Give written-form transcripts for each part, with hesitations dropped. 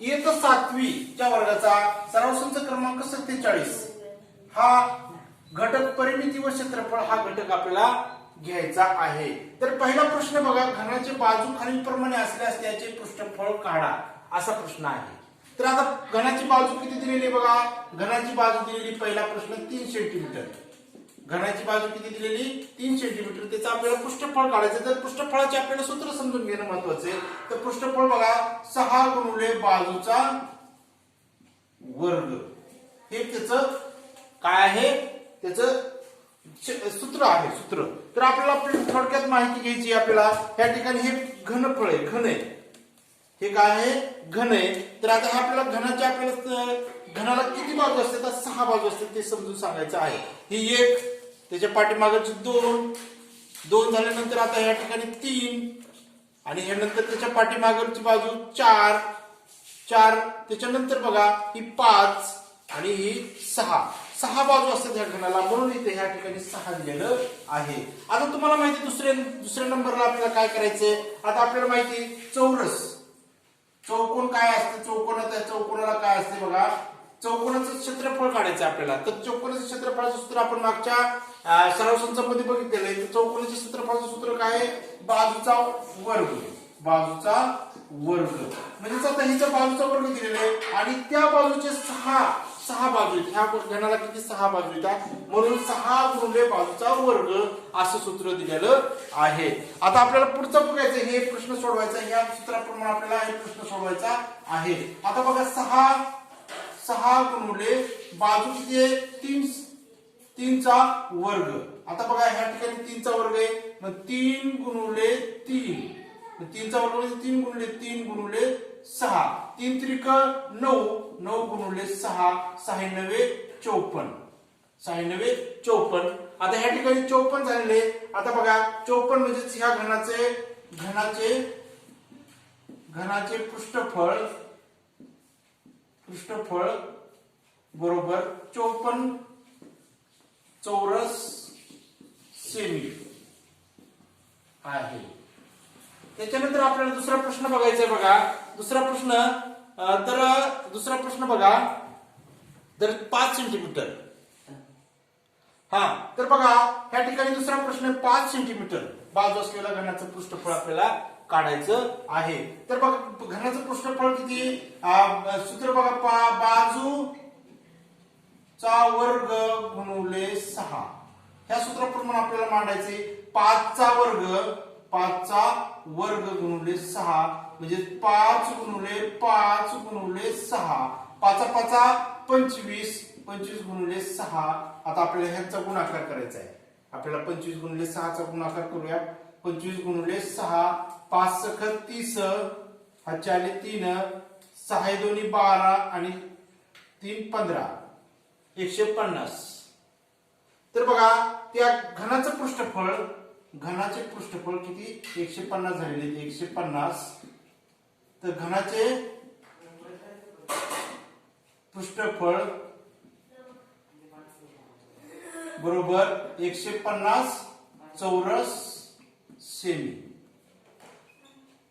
इयत्ता 7वी च्या वर्गाचा सराव संच क्रमांक 47 हा घटक परिमिती व क्षेत्रफळ हा घटक आपल्याला घ्यायचा आहे। तर पहिला प्रश्न बघा, घनाचे बाजू खालीलप्रमाणे असल्यास त्याचे पृष्ठफळ काढा असा प्रश्न आहे। तर आता घनाची बाजू किती दिलेली बघा, घनाची बाजू दिलेली पहिला प्रश्न 3 सेंटीमीटर, घनाची बाजू किती दिलेली 3 सेंटीमीटर, त्याचं आपल्याला पृष्ठफळ काढायचं। तर पृष्ठफळाचे आपल्याला सूत्र समजून घेणं महत्त्वाचं आहे। तर पृष्ठफळ बघा 6 गुणिले बाजूचा वर्ग, हे त्याचं काय आहे, त्याचं सूत्र आहे सूत्र। तर आपल्याला थोडक्यात माहिती घ्यायची आपल्याला, या ठिकाणी हे घनफळ आहे, घन आहे, हे काय आहे, घन आहे। तर आता आपल्याला घनाचे आपल्याला घनाला किती बाजू असते, तर 6 बाजू असते ते समजून सांगायचं आहे। ही 1, त्याच्या पाठीमागची 2 झाल्यानंतर आता या ठिकाणी 3 आणि हे नंतर त्याच्या पाठीमागची बाजू 4 त्याच्यानंतर बघा ही 5 आणि ही 6 बाजू असतात या घनाला, म्हणून इथे या ठिकाणी 6 दिलेलं आहे। आता तुम्हाला माहिती दुसऱ्या नंबरला आपल्याला काय करायचंय, आता आपल्याला माहिती चौरस, चौकोन काय असते, चौकोनाला काय असते बघा, चौकोनाचं क्षेत्रफळ काढायचं आपल्याला। तर चौकोनाचं क्षेत्रफळाचं सूत्र आपण मागच्या सराव संचामध्ये बघितलेलं आहे। तर चौकोनाच्या क्षेत्रफळाचं सूत्र काय आहे, बाजूचा वर्ग, बाजूचा वर्ग म्हणजे आता हिचा बाजूचा वर्ग दिलेला आहे आणि त्या बाजूचे 6 बाजू आहेत, ह्या घनाला किती 6 बाजू येतात, म्हणून 6 गुणिले बाजूचा वर्ग असं सूत्र दिलेलं आहे। आता आपल्याला पुढचं बघायचं, हे प्रश्न सोडवायचा, ह्या सूत्राप्रमाणे आपल्याला हे प्रश्न सोडवायचा आहे। आता बघा 6 गुणिले बाजू किती आहे, 3 चा वर्ग। आता बघा ह्या ठिकाणी 3 चा वर्ग आहे, मग 3 गुणिले 3, 3 चा वर्ग म्हणजे 3 गुणिले 6, 3 त्रिक 9, 9 गुणिले 6, 6 9 54, 6 9 54। आता ह्या ठिकाणी 54 झालेले। आता बघा 54 म्हणजे ह्या घनाचे पृष्ठफळ बरोबर 54 चौरस सेमी आहे। त्याच्यानंतर आपल्याला दुसरा प्रश्न बघायचा आहे बघा, दुसरा प्रश्न बघा, तर 5 सेंटीमीटर, तर बघा ह्या ठिकाणी दुसरा प्रश्न 5 सेंटीमीटर बाजू असलेला घनाचं पृष्ठफळ आपल्याला काढायचं आहे। तर बघा घनाचं पृष्ठफळ किती, सूत्र बघा बाजूचा वर्ग गुणिले 6, ह्या सूत्राप्रमाणे आपल्याला मांडायचे 5 चा वर्ग गुणिले 6 म्हणजे 5 गुणिले 6, 5 5 25, 25 गुणिले 6। आता आपल्याला ह्याचा गुणाकार करायचा आहे, आपल्याला 25 गुणिले 6 चा गुणाकार करूया। 25 गुणिले 6, 5 सख 30, हातचे आले 3, 6 दोन्ही 12 आणि 3 15, 150। तर बघा त्या घनाचे पृष्ठफळ किती 150 झालेले, 150। तर घनाचे पृष्ठफळ बरोबर 150 चौरस सेमी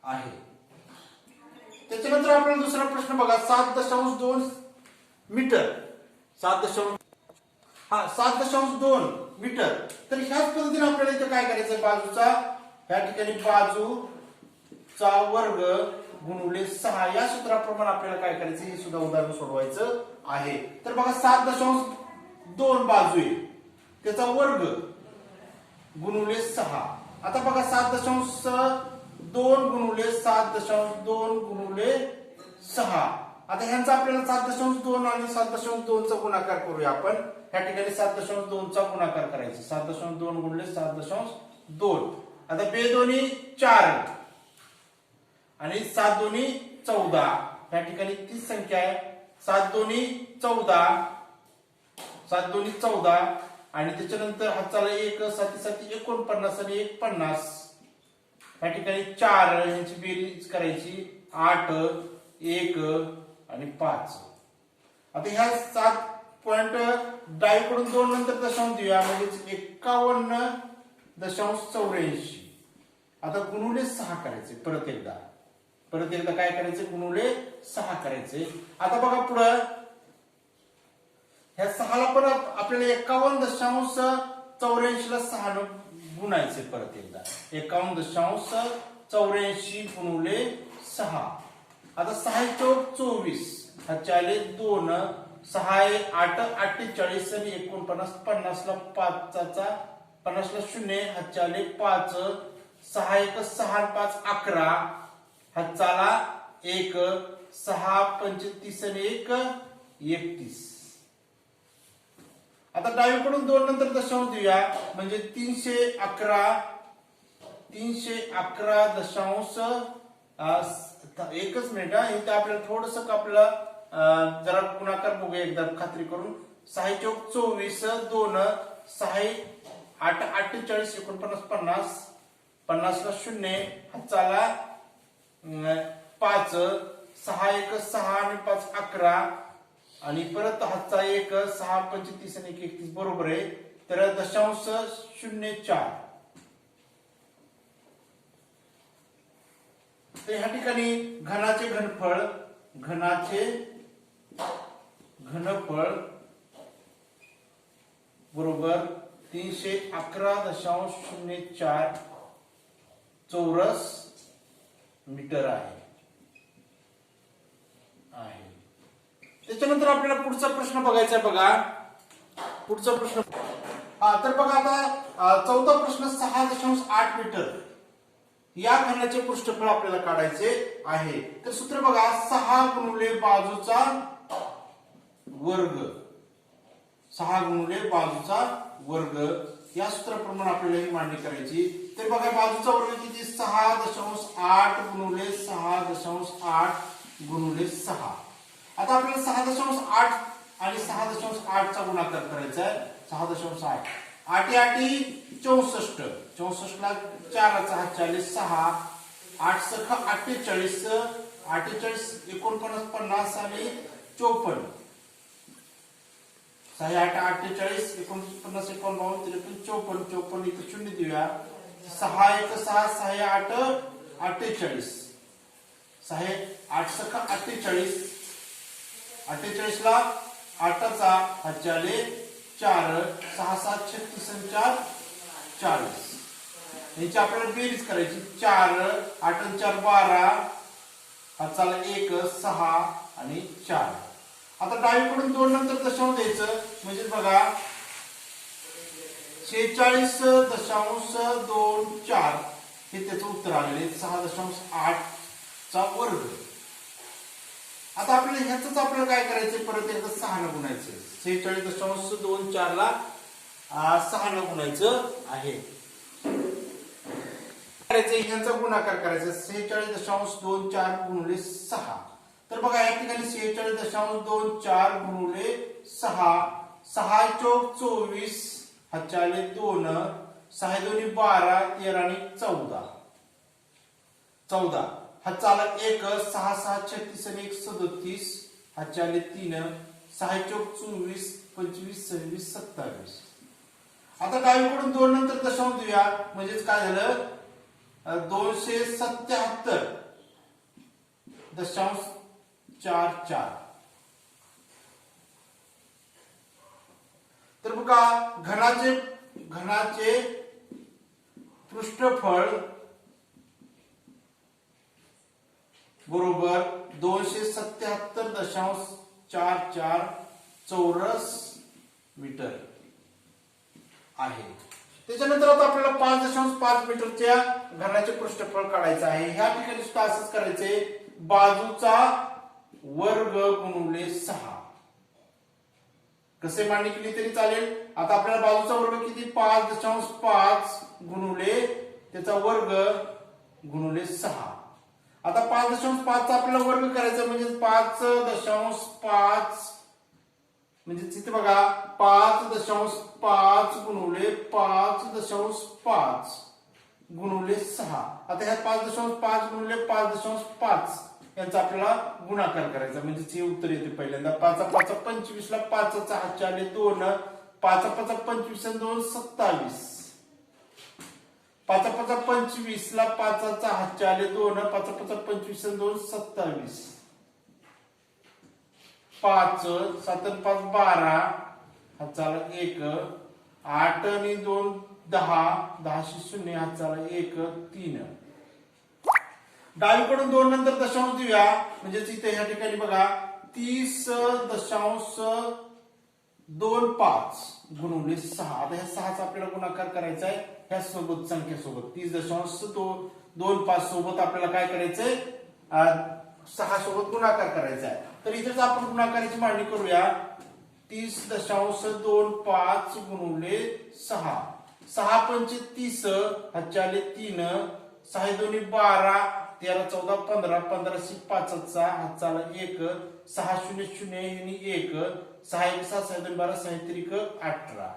आहे। त्याच्यानंतर आपल्याला दुसरा प्रश्न बघा 7.2 मीटर, 7.2 मीटर। तर ह्याच पद्धतीने आपल्याला इथे काय करायचं, बाजूचा ह्या ठिकाणी बाजूचा वर्ग गुणिले 6 या सूत्राप्रमाणे आपल्याला काय करायचं, हे सुद्धा उदाहरण सोडवायचं आहे। तर बघा 7.2 बाजू आहे, त्याचा वर्ग गुणिले 6। आता बघा 7.2 गुणिले 7.2 गुणिले 6, आता ह्यांचा आपल्याला 7.2 आणि 7.2 चा गुणाकार करूया आपण। ह्या ठिकाणी 7.2 चा गुणाकार करायचा, 7.2 गुणिले 7.2, आता बेदोनी 4 आणि 7 दोन्ही 14, या ठिकाणी ती संख्या आहे। 7 दोन्ही 14 आणि त्याच्यानंतर हाताला 1 7 7 49 आणि 1 50, या ठिकाणी 4 यांची बेरीज करायची 8 1 आणि 5। आता ह्या 7 पॉइंट डावीकडून 2 नंतर दशांश देऊया, म्हणजे 51.84। आता गुणिले 6 करायचे परत एकदा, परत एकदा काय करायचं, गुणुले 6 करायचे. आता बघा पुढं ह्या 6ला पण आपल्याला 51.84 ला 6 गुणायचे. परत एकदा 51.84 गुणुले 6. आता 6 चौक 24, हातचे आले 2, 6 8 48 आणि 49 50 ला 5चा 50 ला 0, हातचे आले 5, 6 1 6 5 11, हातचा आला 1, 6 35 आणि 1 31. आता डावीकडून 2 नंतर दशांश देऊया, म्हणजे 311 दशांश. एकच मिनिट हा, इथे आपल्याला थोडस आपल्याला जरा गुणाकार बघूया एकदा खात्री करून. 6 चौक 24, 2, 6 8 48 49 50, 50 ला 0, हातचा आला 5, 6 1 6 आणि 5 11 आणि परत हातचा 1, 6 35 आणि 31 बरोबर आहे. तर 0.04. तर ह्या ठिकाणी घनाचे घनफळ बरोबर 311.04 चौरस मीटर आहे. त्याच्यानंतर आपल्याला पुढचा प्रश्न बघायचा आहे. बघा पुढचा प्रश्न. तर बघा आता 14 प्रश्न. 6.8 मीटर या घनाचे पृष्ठफळ आपल्याला काढायचे आहे. तर सूत्र बघा, 6 गुणुले बाजूचा वर्ग, 6 गुणुले बाजूचा वर्ग या सूत्राप्रमाणे आपल्याला ही मांडणी करायची. तर बघा बाजूचा वर्ग किती, 6.8 गुणुले 6.8 गुणुले 6. आता आपल्याला 6.8 आणि 6.8 चा गुणाकार करायचा आहे. 6.8 8 8 64, 64 ला 4 चा हात 6, 8 सख 48, 48 49 50 आणि 54, 6 8 48 49 50 51 53 54, 54 इथे 0 देऊया. 6 1 6 6 8 48, 6 8 सख 48, 48 ला 8 चा हात 4, 6 7 36 आणि 4 40. याची आपल्याला बेरीज करायची. 4 8 आणि 4 12, हाताला 1 6 आणि 4. आता डावीकडून 2 नंतर दशांश द्यायचं, म्हणजे बघा 46.24 हे त्याचं उत्तर आलेले 6.8 चा वर्ग. आता आपल्याला ह्याच आपल्याला काय करायचंय, परत एकदा 6 ने गुणायचं. 46.24 ला 6 ने गुणायचं आहे. ह्यांचा गुणाकार करायचा 46.24 गुणिले 6. तर बघा या ठिकाणी 46.24 गुणिले 6, 6 चौक 24, हातचे आले 2, 6 दोन्ही 12, 13 आणि 14, हातचा आला 1, 6 6 36 आणि 1 37, हातचे आले 3, 6 चौक 24, 25 26 27. आता डावीकडून 2 नंतर दशांश देऊया, म्हणजेच काय झालं 277.44. तर बघा घनाचे पृष्ठफळ बरोबर 277.44 चौरस मीटर आहे. त्याच्यानंतर आता आपल्याला 5.5 मीटरच्या घनाचे पृष्ठफळ काढायचं आहे. ह्या ठिकाणी सुद्धा असंच करायचंय, बाजूचा वर्ग गुणिले 6. कसे मांडणी केली तरी चालेल. आता आपल्याला बाजूचा वर्ग किती, 5.5 गुणिले त्याचा वर्ग गुणिले 6. आता 5.5 चा आपल्याला वर्ग करायचा, म्हणजे 5.5 म्हणजे तिथे बघा 5.5 गुणिले 5.5 गुणिले 6. आता ह्या 5.5 गुणिले 5.5 यांचा आपल्याला गुणाकार करायचा, म्हणजे हे उत्तर येते पहिल्यांदा. 5 5 25 ला 5 चा हात 2, 5 5 25 आणि 2 27, पाचा पाचा 25 ला पाचाचा हातचे आले 2, पाचा पाचा 25 आणि 2 27, 5 7 आणि 5 12 हातचाला 1, 8 आणि 2 10, 10 0 हातचाला 1 3. डावीकडून 2 नंतर दशांश देऊया, म्हणजेच इथे ह्या ठिकाणी बघा 30.25 गुणिले 6. आता ह्या 6चा आपल्याला गुणाकार करायचा आहे ह्या सोबत संख्येसोबत 30.25 सोबत आपल्याला काय करायचंय 6 सोबत गुणाकार करायचा आहे. तर इथेच आपण गुणाकाराची मांडणी करूया. 30.25 गुणिले 6, 6 पंचे 30 हातचे आले 3, 6 2 12, 13 14 15, 15 5 हातचाला 1, 6 0 0 आणि 1, 6 1 7 6 2 12 6 3 18.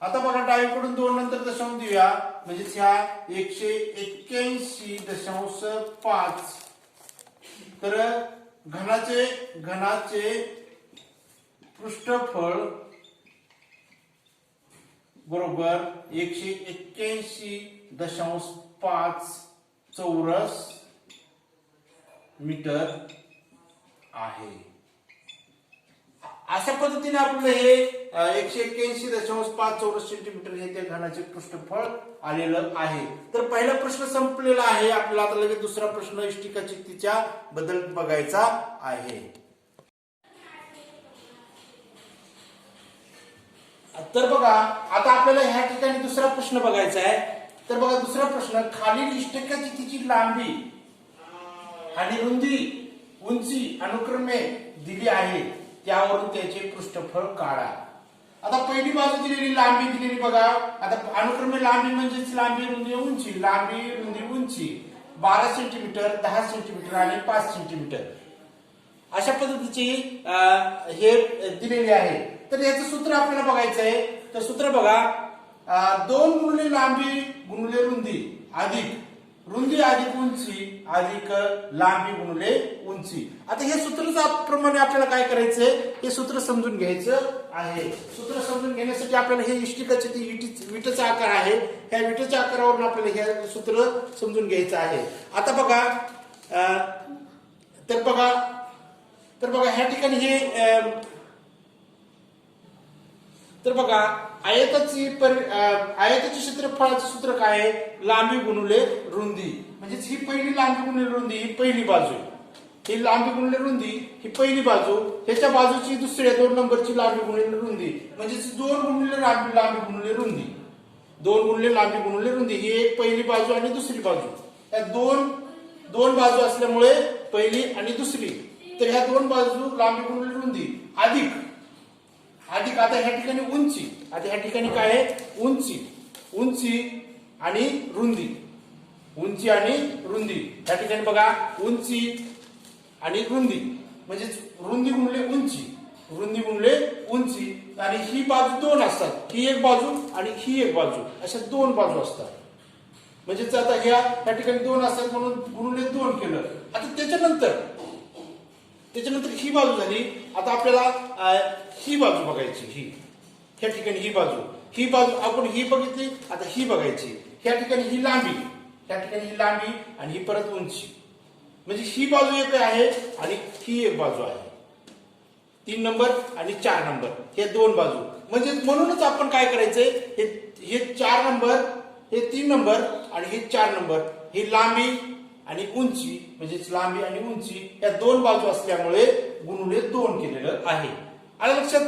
आता बघा डावीकडून 2 नंतर दशांश देऊया, म्हणजेच ह्या 181.5. तर घनाचे पृष्ठफळ बरोबर 181.5 चौरस मीटर आहे. अशा पद्धतीने आपलं हे 181.5 चौरस सेंटीमीटर हे त्या घनाचे पृष्ठफळ आलेलं आहे. तर पहिला प्रश्न संपलेला आहे. आपल्याला आता लगेच दुसरा प्रश्न इष्टिका चित्तीच्या बद्दल बघायचा आहे. तर बघा आता आपल्याला ह्या ठिकाणी दुसरा प्रश्न बघायचा आहे. तर बघा दुसरा प्रश्न, खालील इष्टिका चित्तीची लांबी आणि रुंदी उंची अनुक्रमे दिली आहे, त्यावरून त्याचे पृष्ठफळ काढा. आता पहिली बाजू दिलेली लांबी दिलेली बघा. आता अनुक्रमे लांबी म्हणजेच लांबी रुंदी उंची, लांबी रुंदी उंची 12 सेंटीमीटर 10 सेंटीमीटर आणि 5 सेंटीमीटर अशा पद्धतीची हे दिलेली आहे. तर याचं सूत्र आपल्याला बघायचं आहे. तर सूत्र बघा 2 गुणिले लांबी गुणिले रुंदी अधिक रुंदी अधिक उंची अधिक लांबी गुणिले उंची. आता हे सूत्राप्रमाणे आपल्याला काय करायचंय, हे सूत्र समजून घ्यायचं आहे. सूत्र समजून घेण्यासाठी आपल्याला हे इष्टिकाचे विटेचा आकार आहे, ह्या विटेच्या आकारावरून आपल्याला हे सूत्र समजून घ्यायचं आहे. आता बघा तर बघा ह्या ठिकाणी हे तर बघा आयताचे क्षेत्रफळाचं सूत्र काय आहे, लांबी गुणिले रुंदी. म्हणजेच ही पहिली लांबी गुणिले रुंदी ही पहिली बाजू, ही लांबी गुणिले रुंदी ही पहिली बाजू, ह्याच्या बाजूची दुसऱ्या 2 नंबरची लांबी गुणिले रुंदी, म्हणजेच 2 गुणिले लांबी गुणिले रुंदी, 2 गुणिले लांबी गुणिले रुंदी ही एक पहिली बाजू आणि दुसरी बाजू. या दोन बाजू असल्यामुळे पहिली आणि दुसरी, तर ह्या 2 बाजू लांबी गुणिले रुंदी अधिक आता ह्या ठिकाणी उंची, आता ह्या ठिकाणी काय आहे उंची आणि रुंदी, उंची आणि रुंदी. ह्या ठिकाणी बघा उंची आणि रुंदी म्हणजेच रुंदी गुणिले उंची आणि ही बाजू 2 असतात, ही एक बाजू आणि ही एक बाजू, अशा 2 बाजू असतात. म्हणजेच आता ह्या ठिकाणी 2 असतात म्हणून गुणिले 2 केलं. आता त्याच्यानंतर ही बाजू झाली. आता आपल्याला ही बाजू बघायची, ही ह्या ठिकाणी ही बाजू आपण ही बघितली. आता ही बघायची, ह्या ठिकाणी ही लांबी आणि ही परत उंची, म्हणजे ही बाजू एक आहे आणि ही एक बाजू आहे. 3 नंबर आणि 4 नंबर हे 2 बाजू. म्हणजे म्हणूनच आपण काय करायचंय, हे 4 नंबर हे 3 नंबर आणि हे 4 नंबर ही लांबी आणि उंची, म्हणजेच लांबी आणि उंची या 2 बाजू असल्यामुळे गुणिले 2 केलेलं आहे. आलं लक्षात.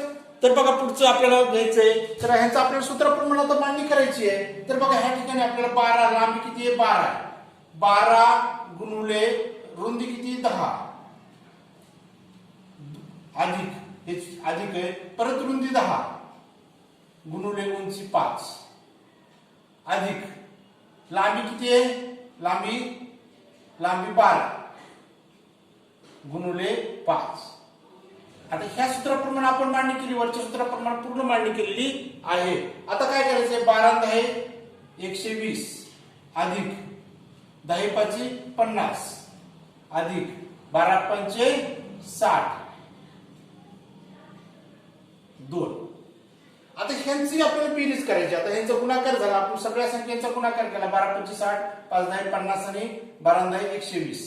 तर बघा पुढचं आपल्याला घ्यायचंय, तर ह्याचं आपल्याला सूत्राप्रमाणे आता मांडणी करायची आहे. तर बघा ह्या ठिकाणी आपल्याला 12 लांबी किती आहे 12 गुणिले रुंदी किती 10 अधिक हे अधिक आहे, परत रुंदी 10 गुणिले उंची 5 अधिक लांबी किती आहे लांबी 12 गुणिले 5. आता ह्या सूत्राप्रमाणे आपण मांडणी केली, वरच्या सूत्राप्रमाणे पूर्ण मांडणी केलेली आहे. आता काय करायचंय, 12 10 120 अधिक 10 5 50 अधिक 12 5 60 2. आता आता ह्यांची आपल्याला बेरीज करायची. आता ह्यांचा गुणाकार झाला, आपण सगळ्या संख्यांचा गुणाकार केला. 12 25 60, 5 10 50 आणि 12 10 120.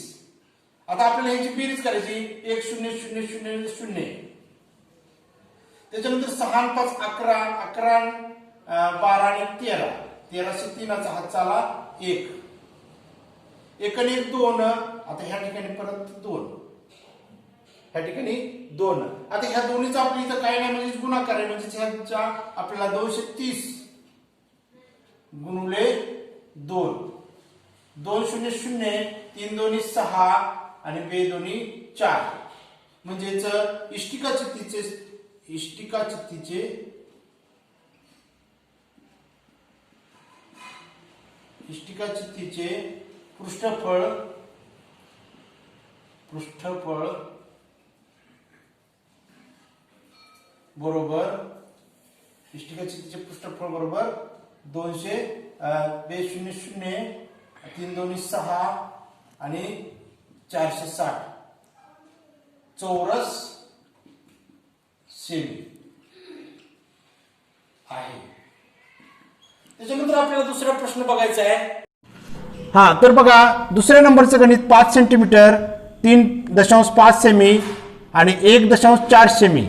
आता आपल्याला ह्याची बेरीज करायची. 1 0 0 0 0. त्याच्यानंतर 6 आणि 5 11, 11 12 आणि 13, 13 से 3 चा हात चाला 1, 1 आणि 1 2. आता ह्या ठिकाणी परत 2, ह्या ठिकाणी 2. आता ह्या दोन्हीचा आपल्या इथं काय नाही म्हणजे गुणाकार आहे, म्हणजे ह्याचा आपल्याला 230 गुणुले 2, 2 0 0, 3 दोन्ही 6 आणि 2 दोन्ही 4. म्हणजेच इष्टिका चित्तीचे पृष्ठफळ बरोबर, इष्टिका चित्तीचे पृष्ठफळ बरोबर 200 2 0 0, 3 दोन्ही 6 आणि 460 चौरस सेमी आहे. त्याच्यानंतर आपल्याला दुसरा प्रश्न बघायचा आहे. हा, तर बघा दुसऱ्या नंबरचं गणित 5 सेंटीमीटर 3.5 सेमी आणि 1.4 सेमी.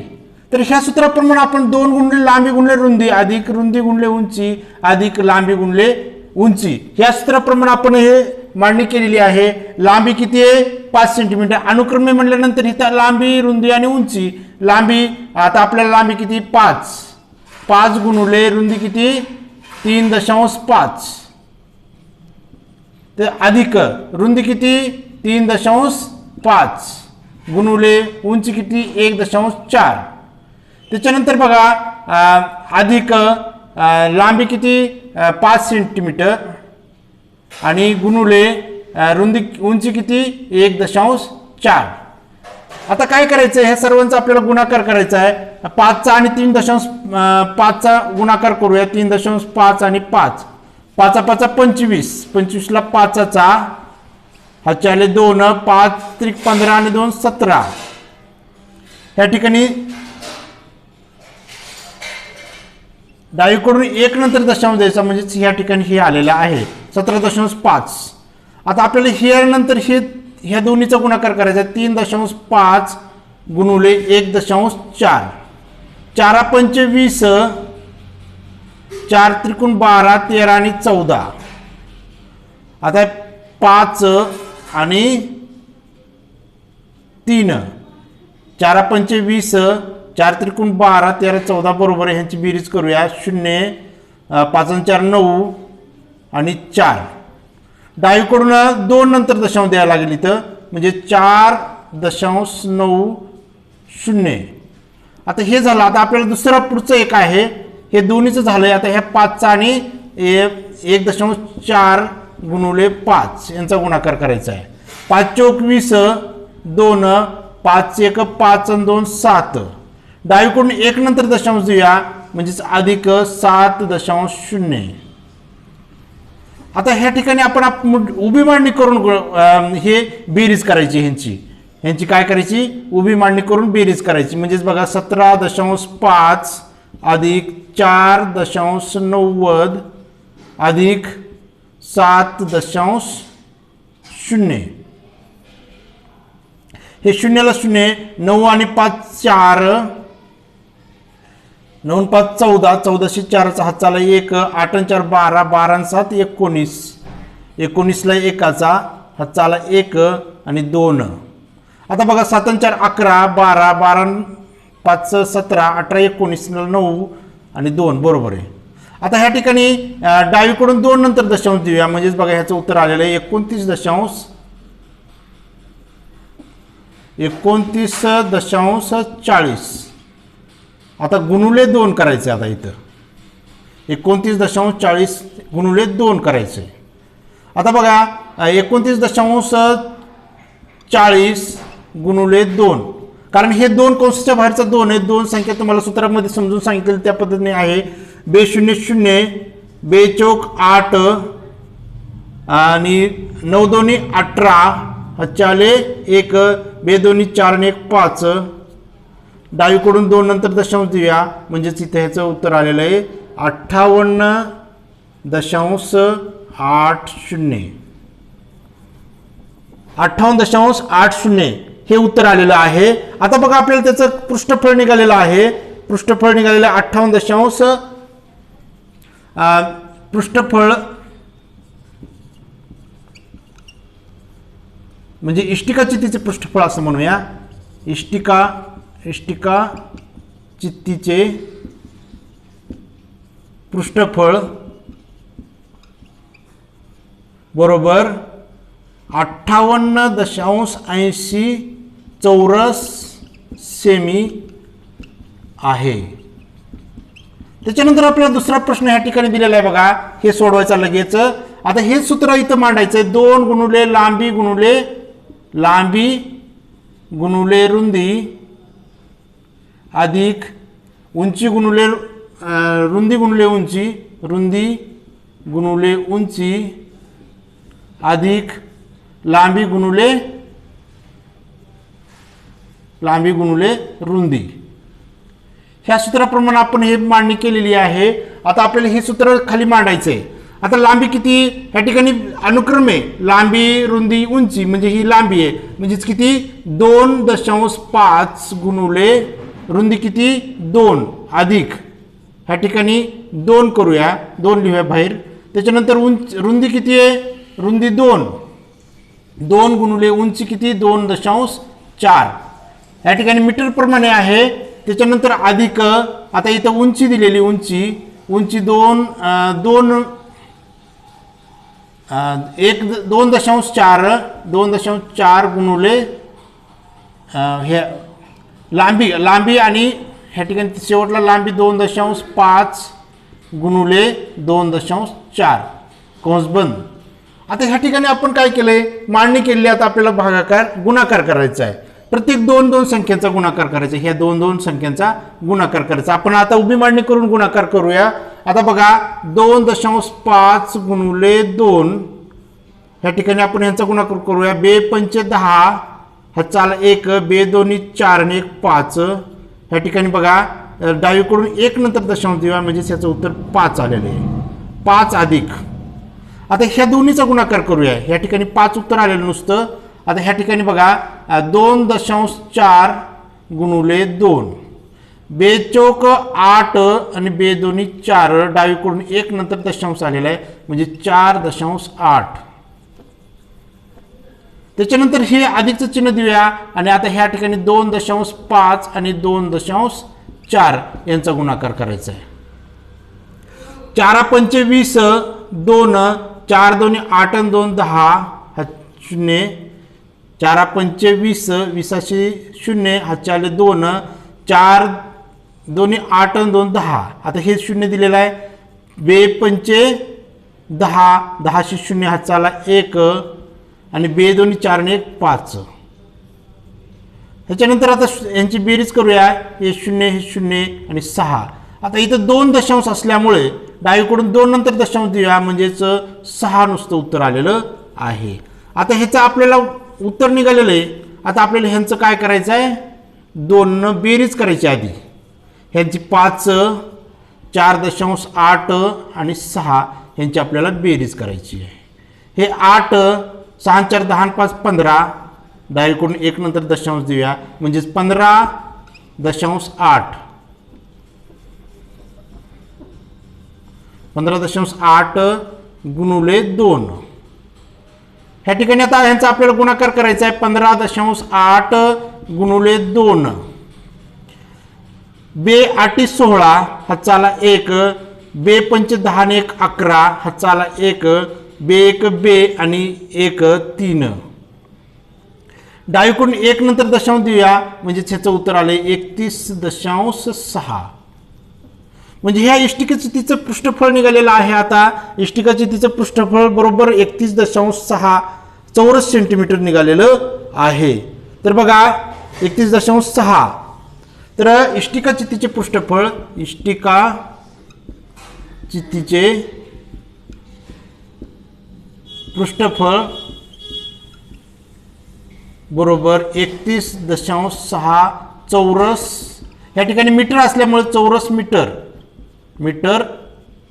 तर ह्या सूत्राप्रमाणे आपण 2 गुणिले लांबी गुणिले रुंदी अधिक रुंदी गुणिले उंची अधिक लांबी गुणिले उंची ह्या सूत्राप्रमाणे आपण हे मांडणी केलेली आहे. लांबी किती आहे 5 सेंटीमीटर. अनुक्रमे म्हटल्यानंतर इथं लांबी रुंदी आणि उंची. लांबी आता आपल्याला लांबी किती 5 गुणिले रुंदी किती 3.5 तर अधिक रुंदी किती 3.5 गुणिले उंची किती 1.4. त्याच्यानंतर बघा अधिक लांबी किती 5 सेंटीमीटर आणि गुणुले रुंदी उंची किती 1.4. आता काय करायचं ह्या सर्वांचा आपल्याला गुणाकार करायचा आहे. 5 चा आणि 3.5 चा गुणाकार करूया. 3.5 आणि 5, 5 5 25, 25 ला 5 चा हा चाले 2, 5 त्रिक 15 आणि 2 17. या ठिकाणी डावीकडून 1 नंतर दशांश द्यायचा म्हणजे या ठिकाणी हे आलेलं आहे 17.5. आता आपल्याला हे नंतर हे ह्या दोन्हीचा गुणाकार करायचा 3.5 गुणुले 1.4. 4 पंचे 20, 4 त्रिकोण 12, 13 आणि 14. आता 5 आणि 3, 4 पंचे 20, 4 त्रिकोण 12, 13 14 बरोबर आहे. ह्यांची बेरीज करूया. 0 5 आणि 4 9 आणि 4. डावीकडून 2 नंतर दशांश द्यायला लागेल इथं म्हणजे 4.90. आता हे झालं. आता आपल्याला दुसरा पुढचं एक आहे हे दोन्हीचं झालंय. आता ह्या 5 आणि 1.4 गुणुले 5 यांचा गुणाकार करायचा आहे. 5 चौक 20, 2 5 1 5 आणि 2 7. डावीकडून 1 नंतर दशांश देऊया म्हणजेच अधिक 7.0. आता ह्या ठिकाणी आपण उभी मांडणी करून हे बेरीज करायची. ह्यांची काय करायची उभी मांडणी करून बेरीज करायची. म्हणजेच बघा 17.5 अधिक 4.90 अधिक 7.0. हे 0 ला 0, 9 आणि 5 4, 9 5 14, 14 4 हात चाला 1, 8 आणि 4 12, 12 आणि 7 19, 19 ला 1 हात चाला 1 आणि 2. आता बघा 7 आणि 4 11, 12, 12 5 17, 18 19 ला 9 आणि 2 बरोबर आहे. आता ह्या ठिकाणी डावीकडून 2 नंतर दशांश देऊया म्हणजेच बघा ह्याचं उत्तर आलेलं आहे 29.40. आता गुणुले 2 करायचे. आता इथं 29.40 गुणुले 2 करायचे. आता बघा 29.40 गुणुले 2 कारण हे 2 कंसाच्या बाहेरचा 2 आहे. 2 संख्या तुम्हाला सूत्रामध्ये समजून सांगितलेली त्या पद्धतीने आहे. 2 0 0, 2 चौक 8 आणि 9 दोन्ही 18 चाले 1, 2 दोन्ही 4 आणि 1 5, डावीकडून 2 नंतर दशांश देऊया म्हणजेच इथे ह्याचं उत्तर आलेलं आहे 58.80. 58.80 हे उत्तर आलेलं आहे. आता बघा आपल्याला त्याचं पृष्ठफळ निघालेलं आहे. पृष्ठफळ निघालेलं 58. पृष्ठफळ म्हणजे इष्टिका चित्तीचे पृष्ठफळ असं म्हणूया. इष्टिका चित्तीचे पृष्ठफळ बरोबर 58.80 चौरस सेमी आहे. त्याच्यानंतर आपल्याला दुसरा प्रश्न ह्या ठिकाणी दिलेला आहे बघा. हे सोडवायचा लगेच. आता हे सूत्र इथं मांडायचं आहे. 2 गुणुले लांबी गुणुले रुंदी अधिक उंची गुणुले रुंदी गुणुले उंची अधिक लांबी गुणुले रुंदी. ह्या सूत्राप्रमाणे आपण हे मांडणी केलेली आहे. आता आपल्याला हे सूत्र खाली मांडायचं आहे. आता लांबी किती ह्या ठिकाणी अनुक्रमे लांबी रुंदी उंची म्हणजे ही लांबी आहे म्हणजेच किती 2.5 गुणुले रुंदी किती 2 अधिक ह्या ठिकाणी 2 करूया 2 लिहूया बाहेर. त्याच्यानंतर रुंदी किती आहे रुंदी 2 गुणुले उंची किती 2.4 या ठिकाणी मीटर प्रमाणे आहे. त्याच्यानंतर अधिक आता इथं उंची दिलेली उंची 2.4 गुणुले हे लांबी आणि ह्या ठिकाणी शेवटला लांबी 2.5 गुणुले 2.4 कंस बंद. आता ह्या ठिकाणी आपण काय केलंय मांडणी केली. आता आपल्याला गुणाकार करायचा आहे. प्रत्येक 2 संख्यांचा गुणाकार करायचा. ह्या 2 संख्यांचा गुणाकार करायचा. आपण आता उभी मांडणी करून गुणाकार करूया. आता बघा 2.5 गुणुले 2 ह्या ठिकाणी आपण ह्यांचा गुणाकार करूया. 2×5 = 10 हातचाला 1 2×2 = 4 आणि 1 5. ह्या ठिकाणी बघा डावीकडून 1 नंतर दशांश देऊया म्हणजे याचं उत्तर 5 आलेलं आहे. 5 अधिक आता ह्या दोन्हीचा गुणाकार करूया. ह्या ठिकाणी 5 उत्तर आलेलं नुसतं. आता ह्या ठिकाणी बघा 2.4 गुणुले 2 2×4 = 8 आणि 2×2 = 4 डावीकडून 1 नंतर दशांश आलेला आहे म्हणजे 4.8. त्याच्यानंतर हे अधिकचं चिन्ह देऊया आणि आता ह्या ठिकाणी 2.5 आणि 2.4 यांचा गुणाकार करायचा आहे. 4×5 = 20 2 4×2 = 8 आणि 2 10 0 4×5 = 20 20 हातचाले 2 4×2 = 8 आणि 2 10. आता हे 0 दिलेलं आहे. 2×5 = 10 10 0 हातचाला 1 आणि 2×2 = 4 आणि 1 5. त्याच्यानंतर आता यांची बेरीज करूया. हे 0 हे 0 आणि 6. आता इथं 2 दशांश असल्यामुळे डावीकडून 2 नंतर दशांश देऊया म्हणजेच 6 नुसतं उत्तर आलेलं आहे. आता ह्याचं आपल्याला उत्तर निघालेलं आहे. आता आपल्याला ह्यांचं काय करायचं आहे 2 बेरीज करायची आधी. ह्यांची 5 4.8 आणि 6 ह्यांची आपल्याला बेरीज करायची आहे. हे 8 6 4 10 5 15 डावीकडून 1 नंतर दशांश देऊया म्हणजेच 15.8 15.8 गुणुले 2. ह्या ठिकाणी आता ह्यांचा आपल्याला गुणाकार करायचा आहे. 15.8 गुणुले 2 2×8 = 16 हातचाला 1 2×5 = 10 आणि 1 11 हातचाला 1 2×1 = 2 आणि 1 3. डावीकडून 1 नंतर दशांश देऊया म्हणजे ह्याचं उत्तर आले 31.6. म्हणजे ह्या इष्टिका चित्तीचं पृष्ठफळ निघालेलं आहे. आता इष्टिका चित्तीचं पृष्ठफळ बरोबर 31.6 चौरस सेंटीमीटर निघालेलं आहे. तर बघा 31.6 तर इष्टिका चित्तीचे पृष्ठफळ इष्टिका चित्तीचे पृष्ठफळ बरोबर 31.6 चौरस या ठिकाणी मीटर असल्यामुळे चौरस मीटर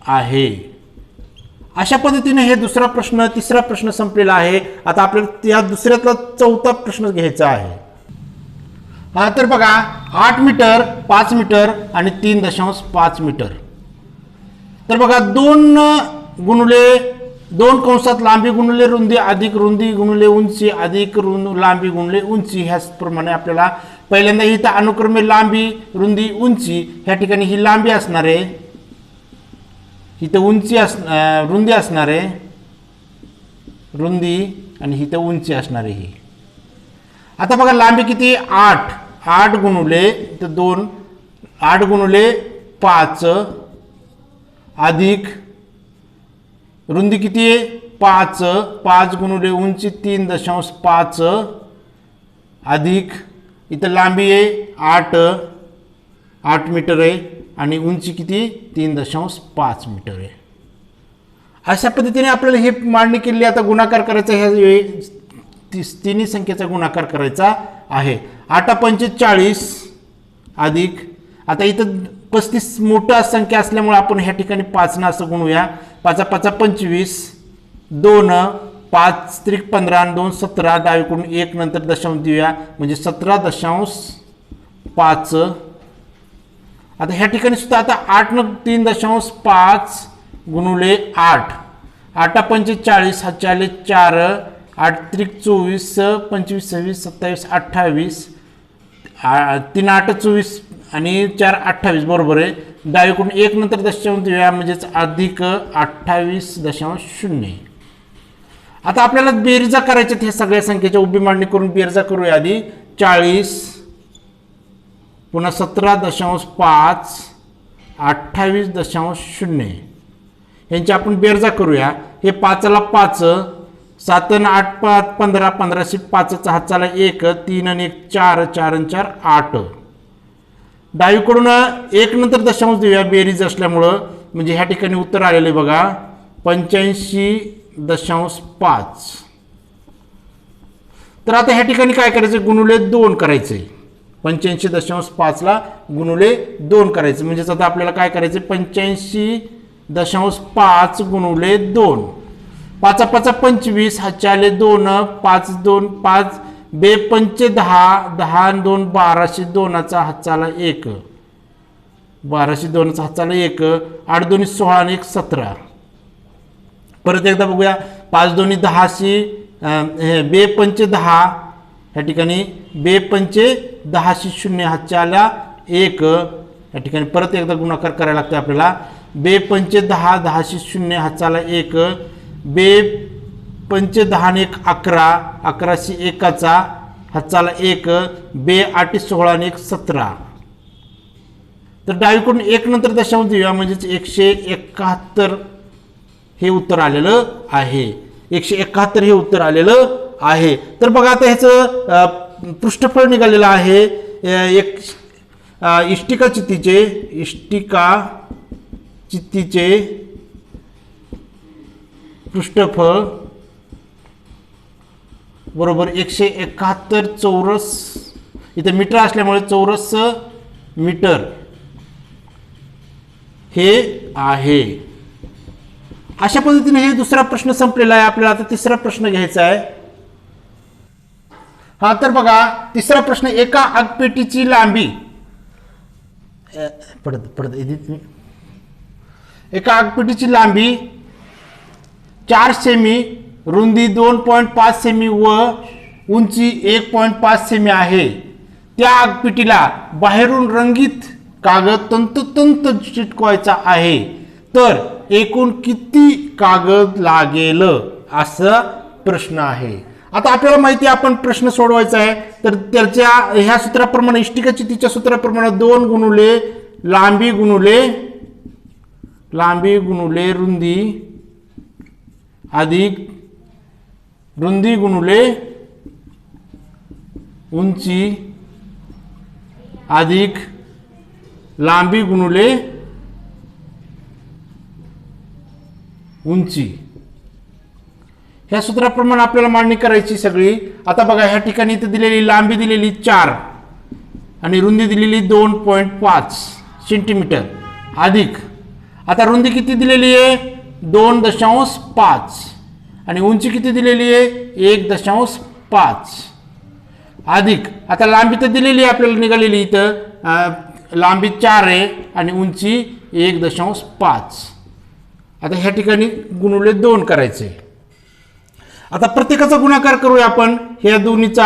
आहे. अशा पद्धतीने हे दुसरा प्रश्न तिसरा प्रश्न संपलेला आहे. आता आपल्याला या दुसऱ्यातला चौथा प्रश्न घ्यायचा आहे. हा तर बघा 8 मीटर 5 मीटर आणि 3.5 मीटर. तर बघा 2 कंसात लांबी गुणिले रुंदी अधिक रुंदी गुणिले उंची अधिक लांबी गुणिले उंची ह्याचप्रमाणे आपल्याला पहिल्यांदा इथं अनुक्रमे लांबी रुंदी उंची ह्या ठिकाणी ही लांबी असणार आहे, इथं रुंदी असणार आहे रुंदी आणि इथं उंची असणार आहे ही. आता बघा लांबी किती 8 गुणिले 2 8 गुणिले 5 अधिक रुंदी किती आहे 5 गुणिले उंची 3.5 अधिक इथं लांबी आहे 8 मीटर आहे आणि उंची किती 3.5 मीटर आहे. अशा पद्धतीने आपल्याला हे मांडणी केली. आता गुणाकार करायचा ह्या तिन्ही संख्येचा गुणाकार करायचा आहे. 8 पंचे 40 अधिक आता इथं 35 मोठा संख्या असल्यामुळे आपण ह्या ठिकाणी 5 न असं गुणूया. 5 5 25 2 5 त्रिक 15 आणि 2 17 डावीकडून 1 नंतर दशांश देऊया म्हणजे 17.5. आता ह्या ठिकाणी सुद्धा आता 8 न 3.5 गुणुले 8 पंचे 40 हा 4 8 त्रिक 24 25 26 27 28 3 8 24 आणि 4 28 बरोबर आहे. डावीकडून 1 नंतर दशांश देऊया म्हणजेच अधिक 28.0. आता आपल्याला बेरजा करायच्या ह्या सगळ्या संख्येच्या उभी मांडणी करून बेरजा करूया. आधी 40 पुन्हा 17.5 28.0 यांची आपण बेरजा करूया. हे 5ला 5 7 आणि 8 5 15 15 5चा हाताला 1 3 आणि 1 4 4 आणि 4 8. डावीकडून 1 नंतर दशांश देऊया बेरीज असल्यामुळं म्हणजे ह्या ठिकाणी उत्तर आलेले बघा 85.5. तर आता ह्या ठिकाणी काय करायचं गुणुले 2 करायचे. 85.5 ला गुणुले 2 करायचे म्हणजेच आता आपल्याला काय करायचं 85.5 गुणुले 2 5 5 25 हा 4 2 5 2 5 बे 5 10 10 2 12 2चा हाताला 1 12 2चा हाताला 1 8 2 16 आणि 1 17. परत एकदा बघूया 5 2 10 बे 5 10 या ठिकाणी बे 5 10 0 हाताला 1 या ठिकाणी परत एकदा गुणाकार करायला लागते आपल्याला. बे 5 10 10 0 हाताला 1 बे 5 10 आणि 1 11 11 1चा हाताला 1 बे 8 16 आणि 1 17. तर डावीकडून 1 नंतर दशांश देऊया म्हणजेच 171 हे उत्तर आलेलं आहे. 171 हे उत्तर आलेलं आहे. तर बघा आता ह्याचं पृष्ठफळ निघालेलं आहे. एक इष्टिका चित्तीचे पृष्ठफळ बरोबर 171 चौरस इथे मीटर असल्यामुळे चौरस मीटर हे आहे. अशा पद्धतीने हे दुसरा प्रश्न संपलेला आहे. आपल्याला आता तिसरा प्रश्न घ्यायचा आहे. हा तर बघा तिसरा प्रश्न एका आगपेटीची लांबी एका आगपेटीची लांबी 4 सेमी रुंदी 2.5 सेमी व उंची 1.5 सेमी आहे. त्या आगपेटीला बाहेरून रंगीत कागद तंतोतंत चिटकवायचा आहे तर एकूण किती कागद लागेल असा प्रश्न आहे. आता आपल्याला माहिती आहे आपण प्रश्न सोडवायचा आहे तर त्याच्या ह्या सूत्राप्रमाणे इष्टिका चित्तीच्या सूत्राप्रमाणे 2 गुणुले लांबी गुणुले रुंदी अधिक रुंदी गुणुले उंची अधिक लांबी गुणुले उंची ह्या सूत्राप्रमाणे आपल्याला मांडणी करायची सगळी. आता बघा ह्या ठिकाणी इथे दिलेली लांबी दिलेली 4 आणि रुंदी दिलेली 2.5 सेंटीमीटर अधिक आता रुंदी किती दिलेली आहे 2.5 आणि उंची किती दिलेली आहे 1.5 अधिक आता लांबी तर दिलेली आहे आपल्याला निघालेली इथं लांबी 4 आहे आणि उंची 1.5 आता ह्या ठिकाणी गुणुले 2 करायचे आता प्रत्येकाचा गुणाकार करूया आपण ह्या दोन्हीचा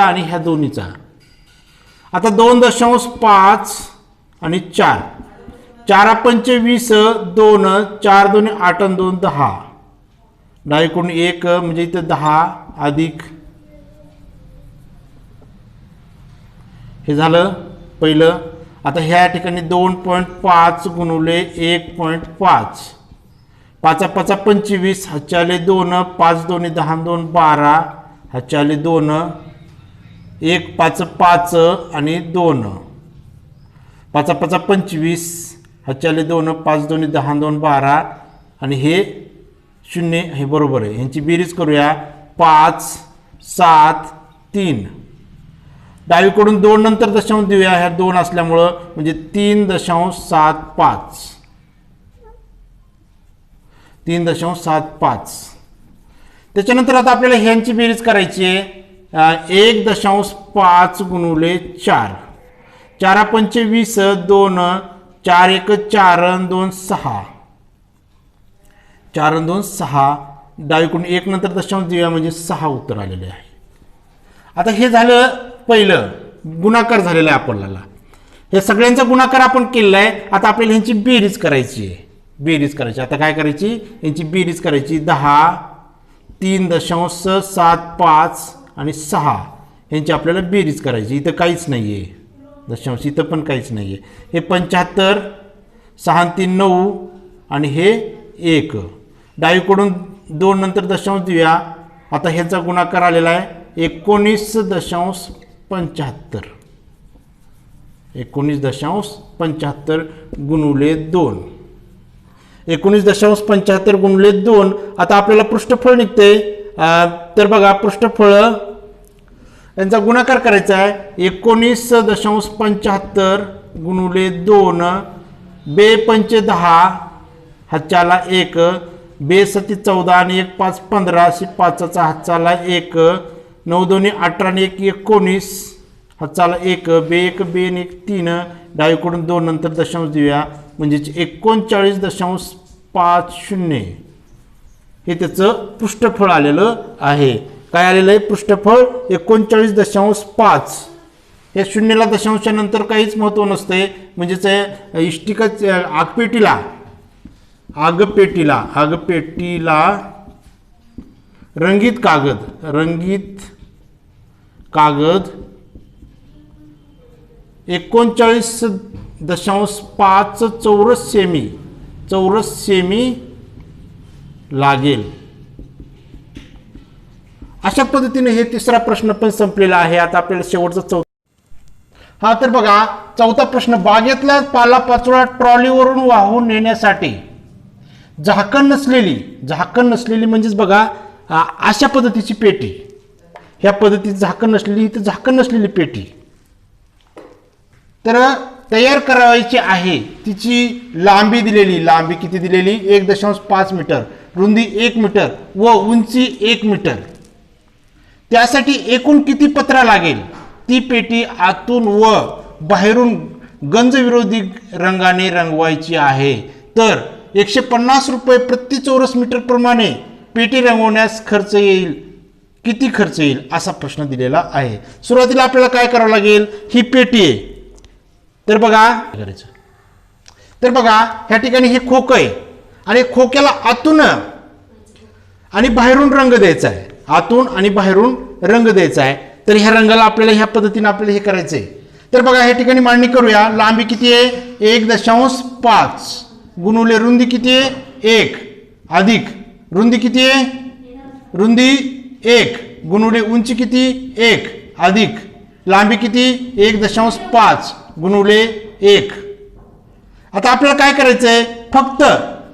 आणि ह्या दोन्हीचा आता 2.5 आणि 4 4 पंचे 20 2 4 2 8 2 10 डावीकडून 1 म्हणजे इथं 10 अधिक हे झालं पहिलं आता ह्या ठिकाणी 2.5 गुणुले 1.5 5 5 25 हातच्याले 2 5 2 10 2 12 हातच्याले 2 1 5 5 आणि 2 5 5 25 हातच्याले 2 5 2 10 2 12 आणि हे 0 हे बरोबर आहे यांची बेरीज करूया 5 7 3 डावीकडून 2 नंतर दशांश देऊया ह्या 2 असल्यामुळं म्हणजे 3.75 3.75 त्याच्यानंतर आता आपल्याला ह्यांची बेरीज करायची आहे 1.5 गुणुले 4 4 पंचे 20 2 4 1 4 2 6 4 2 6 डावीकडून 1 नंतर दशांश देऊया म्हणजे 6 उत्तर आलेले आहे आता हे झालं पहिलं गुणाकार झालेला आहे आपल्याला हे सगळ्यांचा गुणाकार आपण केलेला आहे आता आपल्याला ह्यांची बेरीज करायची आहे आता काय करायची यांची बेरीज करायची 10 3.75 आणि 6 यांची आपल्याला बेरीज करायची इथं काहीच नाही आहे दशांश इथं पण काहीच नाही आहे हे 75 6 3 9 आणि हे 1 डावीकडून 2 नंतर दशांश देऊया आता ह्याचा गुणाकार आलेला आहे 19.75 19.75 गुणुले 2 19.75 गुणुले 2 आता आपल्याला पृष्ठफळ निघते तर बघा पृष्ठफळ यांचा गुणाकार करायचा आहे 19.75 गुणुले 2 बे पंचे 10 हातच्याला 1 बे सती 14 आणि 1 5 15 अशी 5चा हातचाला 1 9 2 18 आणि 1 19 हातचाला 1 बे 1 बे 1 3 डावीकडून 2 नंतर दशांश देऊया म्हणजे 39.50 हे त्याचं पृष्ठफळ आलेलं आहे काय आलेलं आहे पृष्ठफळ 39.5 या शून्याला दशांशानंतर काहीच महत्त्व नसते म्हणजेच इष्टिका आगपेटीला रंगीत कागद 39.5 चौरस सेमी लागेल अशा पद्धतीने हे तिसरा प्रश्न पण संपलेला आहे आता आपल्याला शेवटचा चौथा हा तर बघा चौथा प्रश्न बागेतला पालापाचोळा ट्रॉलीवरून वाहून नेण्यासाठी झाकण नसलेली म्हणजेच बघा अशा पद्धतीची पेटी ह्या पद्धतीत झाकण नसलेली पेटी तर तयार करायची आहे तिची लांबी किती दिलेली 1.5 मीटर रुंदी 1 मीटर व उंची 1 मीटर त्यासाठी एकूण किती पत्रा लागेल ती पेटी आतून व बाहेरून गंजविरोधी रंगाने रंगवायची आहे तर 150 रुपये प्रति चौरस मीटर प्रमाणे पेटी रंगवण्यास किती खर्च येईल असा प्रश्न दिलेला आहे सुरुवातीला आपल्याला काय करावं लागेल ही पेटी आहे तर बघा ह्या ठिकाणी हे खोकं आहे आणि खोक्याला आतून आणि बाहेरून रंग द्यायचा आहे तर ह्या रंगाला आपल्याला ह्या पद्धतीने आपल्याला हे करायचं आहे तर बघा ह्या ठिकाणी मांडणी करूया लांबी किती आहे 1.5 गुणुले रुंदी किती आहे 1 अधिक रुंदी किती आहे रुंदी 1 गुणुले उंची किती 1 अधिक लांबी किती 1.5 गुणुले 1 आता आपल्याला काय करायचंय फक्त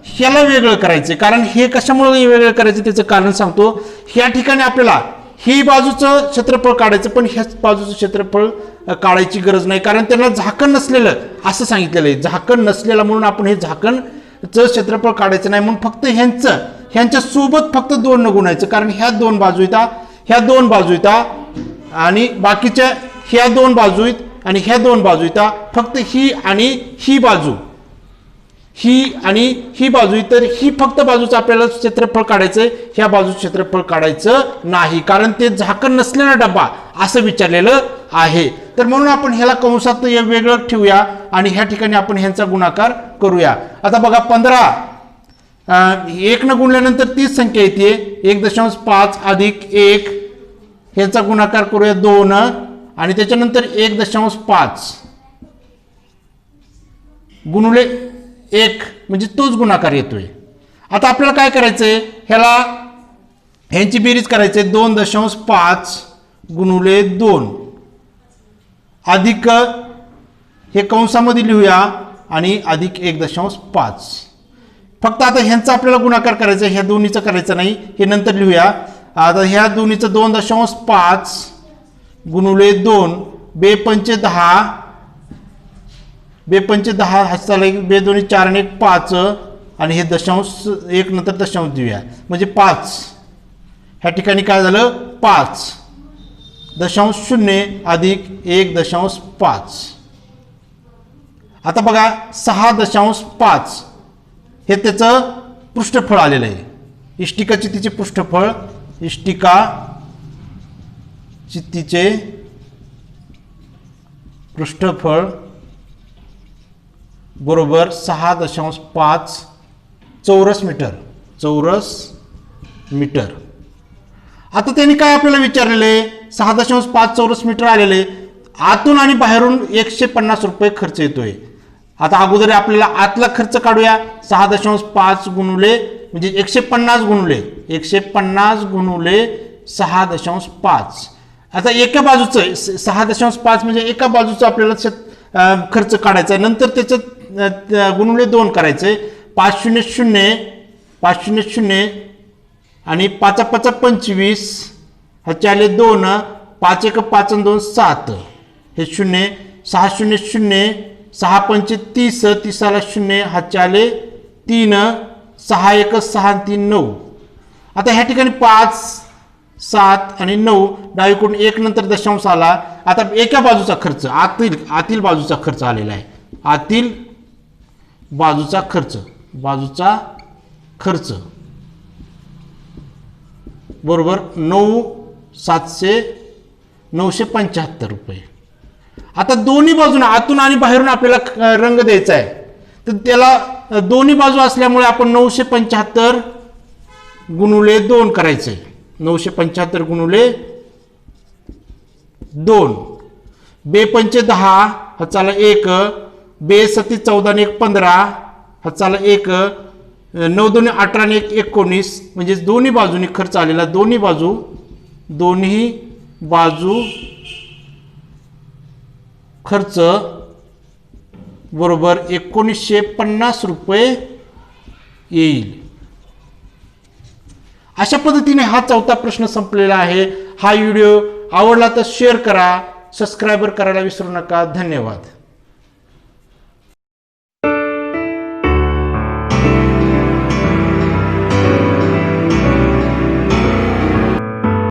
ह्याला वेगळं करायचंय कारण हे कशामुळे वेगळं करायचं त्याचं कारण सांगतो ह्या ठिकाणी आपल्याला ही बाजूचं क्षेत्रफळ काढायचं पण ह्याच बाजूचं क्षेत्रफळ काढायची गरज नाही, कारण त्यांना झाकण नसलेलं असं सांगितलेलं आहे. झाकण नसलेलं म्हणून आपण हे झाकणचं क्षेत्रफळ काढायचं नाही, म्हणून फक्त ह्यांच्या सोबत फक्त 2 न गुणायचं, कारण ह्या 2 बाजू येतात, ह्या 2 बाजू येतात आणि बाकीच्या ह्या 2 बाजू आहेत आणि ह्या 2 बाजू येतात. फक्त ही आणि ही बाजू, ही आणि ही बाजू, तर ही फक्त बाजूचं आपल्याला क्षेत्रफळ काढायचंय, ह्या बाजूचं क्षेत्रफळ काढायचं नाही, कारण ते झाकण नसलेला डबा असं विचारलेलं आहे. तर म्हणून आपण ह्याला कंसात वेगळं ठेवूया आणि ह्या ठिकाणी आपण ह्यांचा गुणाकार करूया. आता बघा 15 1 न गुणल्यानंतर 30 संख्या येते. 1.5 अधिक 1 ह्याचा गुणाकार करूया 2 आणि त्याच्यानंतर 1.5 गुणुले 1 म्हणजे तोच गुणाकार येतोय. आता आपल्याला काय करायचंय, ह्यांची बेरीज करायची 2.5 गुणुले 2 अधिक हे कंसामध्ये लिहूया आणि अधिक 1.5. फक्त आता ह्यांचा आपल्याला गुणाकार करायचा, ह्या दोन्हीचं करायचं नाही, हे नंतर लिहूया. आता ह्या दोन्हीचं 2.5 गुणुले 2 बेपंचे 10 बेपंचे 10 हाताला 2 2 4 आणि 1 5 आणि हे दशांश 1 नंतर दशांश देऊया म्हणजे 5. ह्या ठिकाणी काय झालं 5.0 अधिक 1.5. आता बघा 6.5 हे त्याचं पृष्ठफळ आलेलं आहे. इष्टिका चित्तीचे पृष्ठफळ, इष्टिका चित्तीचे पृष्ठफळ बरोबर 6.5 चौरस मीटर. आता त्यांनी काय आपल्याला विचारलेले 6.5 चौरस मीटर आलेले. आतून आणि बाहेरून 150 रुपये खर्च येतोय. आता अगोदर आपल्याला आतला खर्च काढूया. 6.5 गुणुले म्हणजे 150 गुणुले 6.5. आता एका बाजूचं 6.5 म्हणजे एका बाजूचं आपल्याला खर्च काढायचा आहे. नंतर त्याचं गुणुले 2 करायचंय. 500 आणि 5 5 25 हा 4 2 5 1 5 2 7 हे 0 6 0 0 6 5 30 30 0 हा 4 3 6 1 6 3 9. आता ह्या ठिकाणी 5 7 आणि 9 डावीकडून 1 नंतर दशांश आला. आता एका बाजूचा खर्च आतील बाजूचा खर्च आलेला आहे. आतील बाजूचा खर्च बरोबर 975 रुपये. आता दोन्ही बाजूने आतून आणि बाहेरून आपल्याला रंग द्यायचा आहे, तर त्याला दोन्ही बाजू असल्यामुळे आपण 975 गुणुले 2 करायचंय. 975 गुणुले 2 बेपंचे 10 हा चाला 1 बे 7 14 आणि 1 15 हा चाला 1 9 2 18 आणि 1 19 म्हणजे दोन्ही बाजूनी खर्च आलेला. दोन्ही बाजू खर्च बरोबर 1950 रुपये येईल. अशा पद्धतीने हा चौथा प्रश्न संपलेला आहे. हा व्हिडिओ आवडला तर शेअर करा, सबस्क्राईब करायला विसरू नका. धन्यवाद.